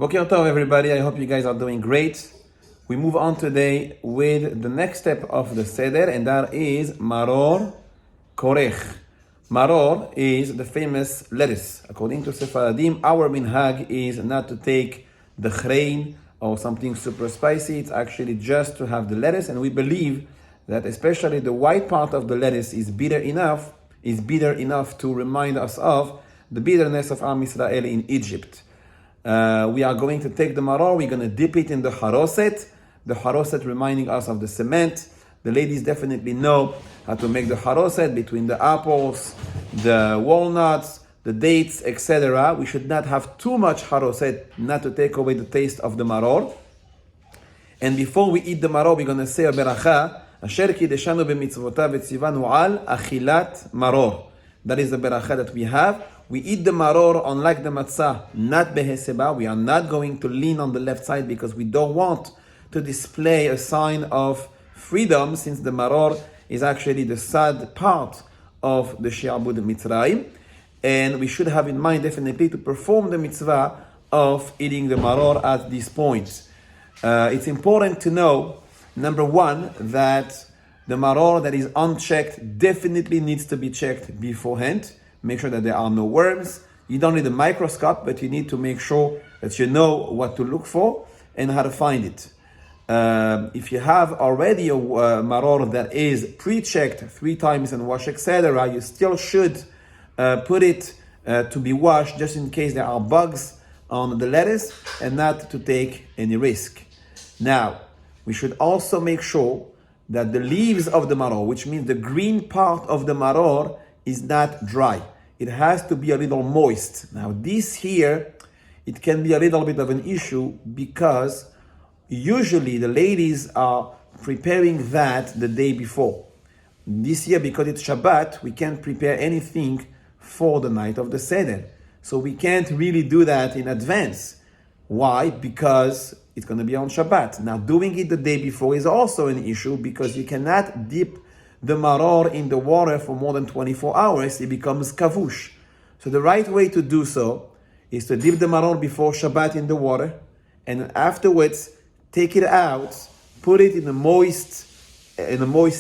Boker Tov, everybody. I hope you guys are doing great. We move on today with the next step of the Seder, and that is Maror, Corech. Maror is the famous lettuce. According to Sephardim, our minhag is not to take the chrein or something super spicy. It's actually just to have the lettuce, and we believe that especially the white part of the lettuce is bitter enough to remind us of the bitterness of Am Yisrael in Egypt. We are going to take the maror, we're going to dip it in the haroset. The haroset reminding us of the cement. The ladies definitely know how to make the haroset between the apples, the walnuts, the dates, etc. We should not have too much haroset, not to take away the taste of the maror. And before we eat the maror, we're going to say a beracha, Asher kideshanu b'mitzvotav v'tzivanu al achilat maror. That is the beracha that we have. We eat the maror, unlike the matzah, not beheseba. We are not going to lean on the left side because we don't want to display a sign of freedom, since the maror is actually the sad part of the Shi'abud Mitzrayim. And we should have in mind definitely to perform the mitzvah of eating the maror at this point. It's important to know, number one, that the maror that is unchecked definitely needs to be checked beforehand. Make sure that there are no worms. You don't need a microscope, but you need to make sure that you know what to look for and how to find it. If you have already a maror that is pre-checked 3 times and washed, etc., you still should put it to be washed just in case there are bugs on the lettuce and not to take any risk. Now, we should also make sure that the leaves of the maror, which means the green part of the maror, is not dry. It has to be a little moist. Now, this here, it can be a little bit of an issue because usually the ladies are preparing that the day before. This year, because it's Shabbat, we can't prepare anything for the night of the Seder. So we can't really do that in advance. Why? Because it's going to be on Shabbat. Now, doing it the day before is also an issue because you cannot dip the maror in the water for more than 24 hours. It becomes kavush. So the right way to do so is to dip the maror before Shabbat in the water, and afterwards take it out, put it in a moist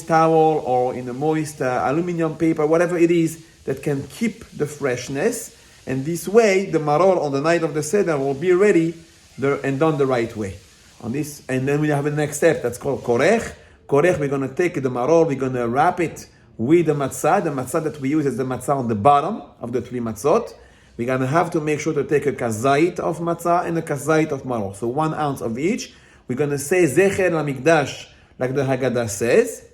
towel or in a moist aluminum paper, whatever it is that can keep the freshness. And this way, the maror on the night of the Seder will be ready and done the right way. On this, and then we have the next step that's called Corech. Corech, we're going to take the maror, we're going to wrap it with the matzah. The matzah that we use is the matzah on the bottom of the 3 matzot. We're going to have to make sure to take a kazait of matzah and a kazait of maror. So 1 ounce of each. We're going to say Zecher LaMikdash, like the Haggadah says.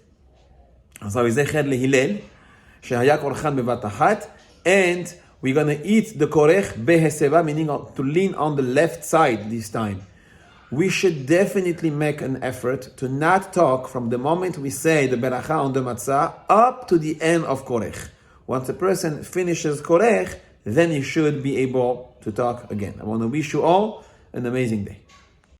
So Zecher LeHillel, Shehaya Korchan Bevat Achat. And we're going to eat the Corech Beheseva, meaning to lean on the left side this time. We should definitely make an effort to not talk from the moment we say the beracha on the matzah up to the end of Corech. Once a person finishes Corech, then he should be able to talk again. I want to wish you all an amazing day.